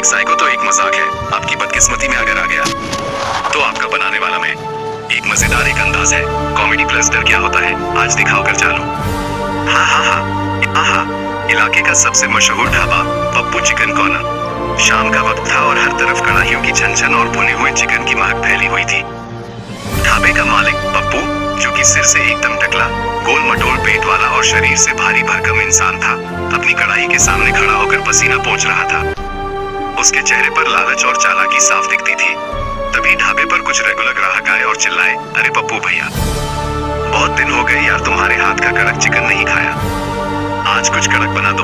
एक साइको तो एक मजाक है, आपकी बदकिस्मती में अगर आ गया तो आपका बनाने वाला मैं। एक मजेदार एक अंदाज है, कॉमेडी प्लस डर क्या होता है आज दिखाओ कर चालो। हाँ हाँ हाँ हाँ हाँ, इलाके का सबसे मशहूर ढाबा पप्पू चिकन कॉर्नर। शाम का वक्त था और हर तरफ कढ़ाइयों की छन और भुने हुए चिकन की महक फैली हुई थी। ढाबे का मालिक पप्पू, जो कि सिर से एकदम टकला, गोल मटोल पेट वाला और शरीर से भारी भरकम इंसान था, अपनी कढ़ाई के सामने खड़ा होकर पसीना पोंछ रहा था। उसके चेहरे पर लालच और चालाकी साफ दिखती थी। तभी ढाबे पर कुछ रेगुलर ग्राहक आए और चिल्लाए, अरे पप्पू भैया, बहुत दिन हो गए यार तुम्हारे हाथ का कड़क चिकन नहीं खाया, आज कुछ कड़क बना दो।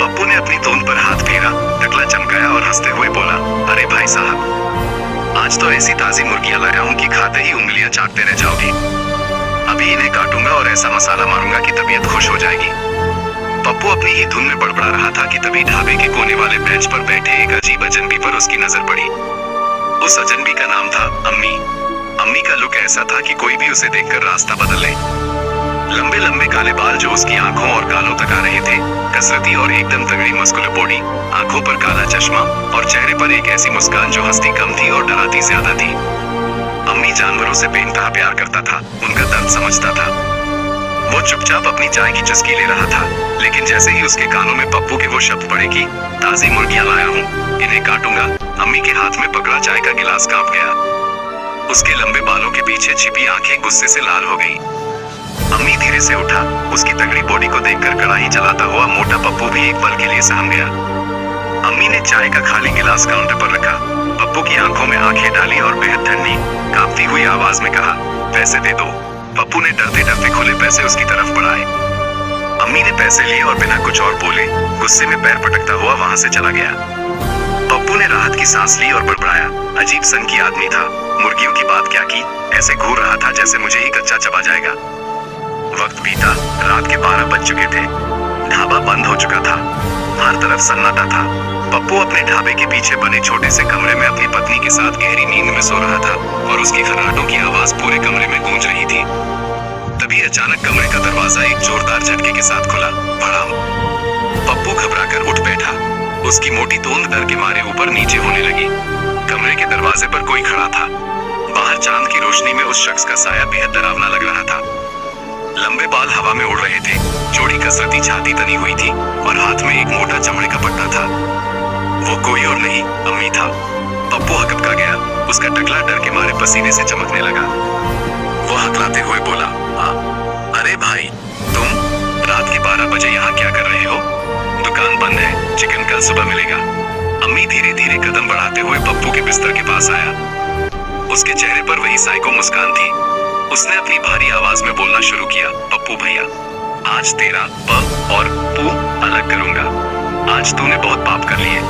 पप्पू ने अपनी तोंद पर हाथ फेरा, टकला चमकाया और हंसते हुए बोला, अरे भाई साहब, आज तो ऐसी ताजी मुर्गियां लाया हूं कि खाते ही उंगलियां चाटते रह जाओगे। अभी इन्हें काटूंगा और ऐसा मसाला मारूंगा कि तबीयत खुश हो जाएगी। पप्पू अपनी ही धुन में बड़बड़ा रहा था कि तभी ढाबे के कोने वाले बेंच पर बैठे एक अजीब अजनबी पर उसकी नजर पड़ी। उस अजनबी का नाम था अम्मी। अम्मी का लुक ऐसा था कि कोई भी उसे देखकर रास्ता बदल ले। लंबे लंबे काले बाल जो उसकी आंखों और गालों तक आ रहे थे, कसरती और एकदम तगड़ी मस्कुलर बॉडी, आंखों पर काला चश्मा और चेहरे पर एक ऐसी मुस्कान जो हंसती कम थी और डराती ज्यादा थी। अम्मी जानवरों से बेइंतहा प्यार करता था, उनका दर्द समझता था। वो चुपचाप अपनी चाय की चुस्की ले रहा था, लेकिन जैसे ही उसके कानों में पप्पू के वो शब्द पड़े कि ताजी मुर्गियां लाया हूँ, इन्हें काटूंगा, अम्मी के हाथ में पकड़ा चाय का गिलास कांप गया। उसके लंबे बालों के पीछे छिपी आंखें गुस्से से लाल हो गई। अम्मी धीरे से उठा, उसकी तगड़ी बॉडी को देखकर कढ़ाई चलाता हुआ मोटा पप्पू भी एक पल के लिए सहम गया। अम्मी ने चाय का खाली गिलास काउंटर पर रखा, पप्पू की आंखों में आंखें डाली और बेहद ठंडी, कांपती हुई आवाज में कहा, पैसे दे दो। पप्पू ने डरते डरते खुले पैसे उसकी तरफ बढ़ाए। अम्मी ने पैसे लिए और बिना कुछ और बोले गुस्से में पैर पटकता हुआ वहां से चला गया। पप्पू ने राहत की सांस ली और बड़बड़ाया, अजीब संग की आदमी था, मुर्गियों की बात क्या की, ऐसे घूर रहा था जैसे मुझे ही कच्चा चबा जाएगा। वक्त बीता, रात के 12 बज चुके थे। ढाबा बंद हो चुका था, हर तरफ सन्नाटा था। पप्पू अपने ढाबे के पीछे बने छोटे से कमरे में अपनी पत्नी के साथ गहरी नींद में सो रहा था और उसकी खर्राटों की आवाज पूरे कमरे में गूंज रही थी। तभी अचानक कमरे का दरवाजा एक जोरदार झटके के साथ खुला। भड़ाम! पप्पू घबराकर उठ बैठा, उसकी मोटी तोंद डर के मारे ऊपर नीचे होने लगी। कमरे के दरवाजे पर कोई खड़ा था। बाहर चांद की रोशनी में उस शख्स का साया बेहद डरावना लग रहा था। लंबे बाल हवा में उड़ रहे थे, चौड़ी कसरती छाती तनी हुई थी और हाथ में एक मोटा चमड़े का पट्टा था। वो कोई और नहीं, अम्मी था। पप्पू हकबका गया, उसका टकला डर के मारे पसीने से चमकने लगा। वो हकलाते हुए बोला, अरे भाई, तुम रात के 12 बजे यहाँ क्या कर रहे हो? दुकान बंद है, चिकन कल सुबह मिलेगा। अम्मी धीरे धीरे कदम बढ़ाते हुए पप्पू के बिस्तर के पास आया। उसके चेहरे पर वही साइको मुस्कान थी। उसने अपनी भारी आवाज में बोलना शुरू किया, पप्पू भैया, आज तेरा प और पू अलग करूंगा। आज तूने बहुत पाप कर लिए,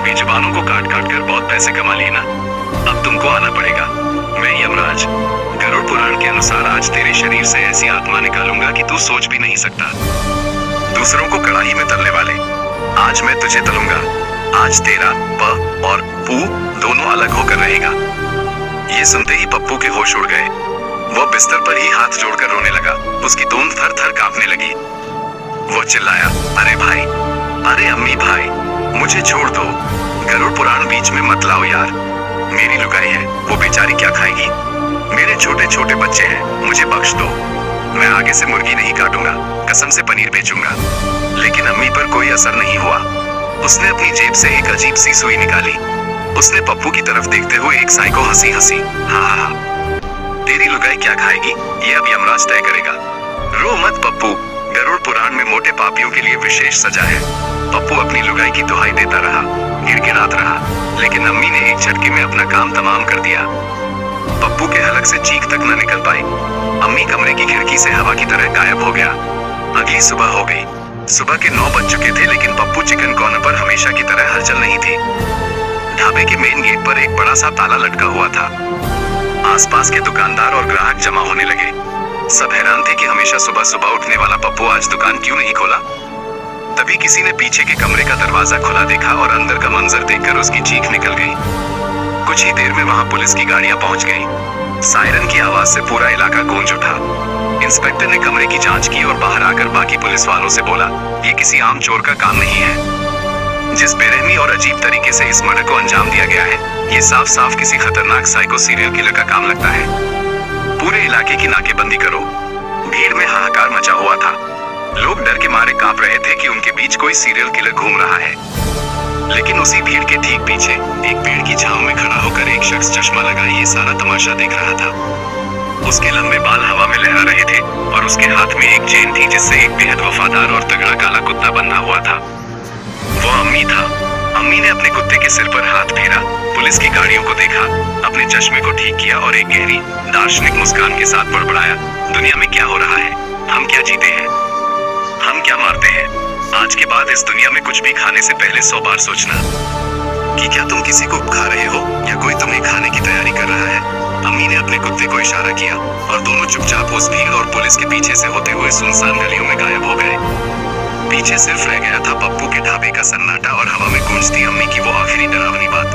बेजुबानों को काट काट कर बहुत पैसे कमा लिए ना, अब तुमको आना पड़ेगा। मैं यमराज, गरुड़ पुराण के अनुसार आज तेरे शरीर से ऐसी आत्मा निकालूंगा कि तू सोच भी नहीं सकता। दूसरों को कड़ाही में तलने वाले, आज मैं तुझे तलूंगा। आज तेरा प और पू दोनों अलग होकर रहेगा। ये सुनते ही पप्पू के होश उड़ गए। वो बिस्तर पर ही हाथ जोड़कर रोने लगा, उसकी तोंद थर थर कांपने लगी। वो चिल्लाया, अरे भाई, अरे अम्मी भाई, मुझे छोड़ दो, गरुड़ पुराण बीच में मत लाओ यार। मेरी लुगाई है, वो बेचारी क्या खाएगी? मेरे छोटे छोटे बच्चे हैं, मुझे बख्श दो। मैं आगे से मुर्गी नहीं काटूंगा, कसम से पनीर बेचूंगा। लेकिन अम्मी पर कोई असर नहीं हुआ। उसने अपनी जेब से एक अजीब सी सुई निकाली। उसने पप्पू की तरफ देखते हुए एक साइको हंसी हंसी, हाँ, तेरी लुगाई क्या खाएगी ये अब यमराज तय करेगा। रो मत पप्पू, गरुड़ पुराण में मोटे पापियों के लिए विशेष सजा है। पप्पू अपनी लुगाई की दुहाई देता रहा, गिड़गिड़ाता रहा, लेकिन अम्मी ने एक झटके में अपना काम तमाम कर दिया। पप्पू के हलक से चीख तक न निकल पाई। अम्मी कमरे की खिड़की से हवा की तरह गायब हो गया। अगली सुबह हो गई। सुबह के 9 बज चुके थे, लेकिन पप्पू चिकन कॉर्नर पर हमेशा की तरह हलचल नहीं थी। ढाबे के मेन गेट पर एक बड़ा सा ताला लटका हुआ था। आसपास के दुकानदार और ग्राहक जमा होने लगे। सब हैरान थे कि हमेशा सुबह सुबह उठने वाला पप्पू आज दुकान क्यों नहीं खोला। तभी किसी ने पीछे के कमरे का दरवाजा खुला देखा और अंदर का मंजर देखकर उसकी चीख निकल गई। कुछ ही देर में वहां पुलिस की गाड़ियां पहुंच गईं। सायरन की आवाज से पूरा इलाका गूंज उठा। इंस्पेक्टर ने कमरे की जांच की और बाहर आकर बाकी पुलिस वालों से बोला, ये किसी आम चोर का काम नहीं है। जिस बेरहमी और अजीब तरीके से इस मर्डर को अंजाम दिया गया है, ये साफ साफ किसी खतरनाक साइको सीरियल किलर का काम लगता है। पूरे इलाके की नाकेबंदी करो। भीड़ में हाहाकार मचा हुआ था। लोग डर के मारे कांप रहे थे कि उनके बीच कोई सीरियल किलर घूम रहा है। लेकिन उसी भीड़ के ठीक पीछे एक पेड़ की छांव में खड़ा होकर एक शख्स चश्मा लगाए ये सारा तमाशा देख रहा था। उसके लंबे बाल हवा में लहरा रहे थे और उसके हाथ में एक चेन थी जिससे एक बेहद वफादार और तगड़ा काला कुत्ता बंधा हुआ था। वो अम्मी था। अम्मी ने अपने कुत्ते के सिर पर हाथ फेरा, पुलिस की गाड़ियों को देखा, अपने चश्मे को ठीक किया और एक गहरी दार्शनिक मुस्कान के साथ बड़बड़ाया, दुनिया में क्या हो रहा है? हम क्या जीते हैं? हम क्या मारते हैं? आज के बाद इस दुनिया में कुछ भी खाने से पहले 100 बार सोचना कि क्या तुम किसी को खा रहे हो या कोई तुम्हें खाने की तैयारी कर रहा है। अम्मी ने अपने कुत्ते को इशारा किया और दोनों चुपचाप उस भीड़ और पुलिस के पीछे से होते हुए सुनसान गलियों में गायब हो गए। पीछे सिर्फ रह गया था पप्पू के ढाबे का सन्नाटा और हवा में गूंजती अम्मी की वो आखिरी डरावनी बात,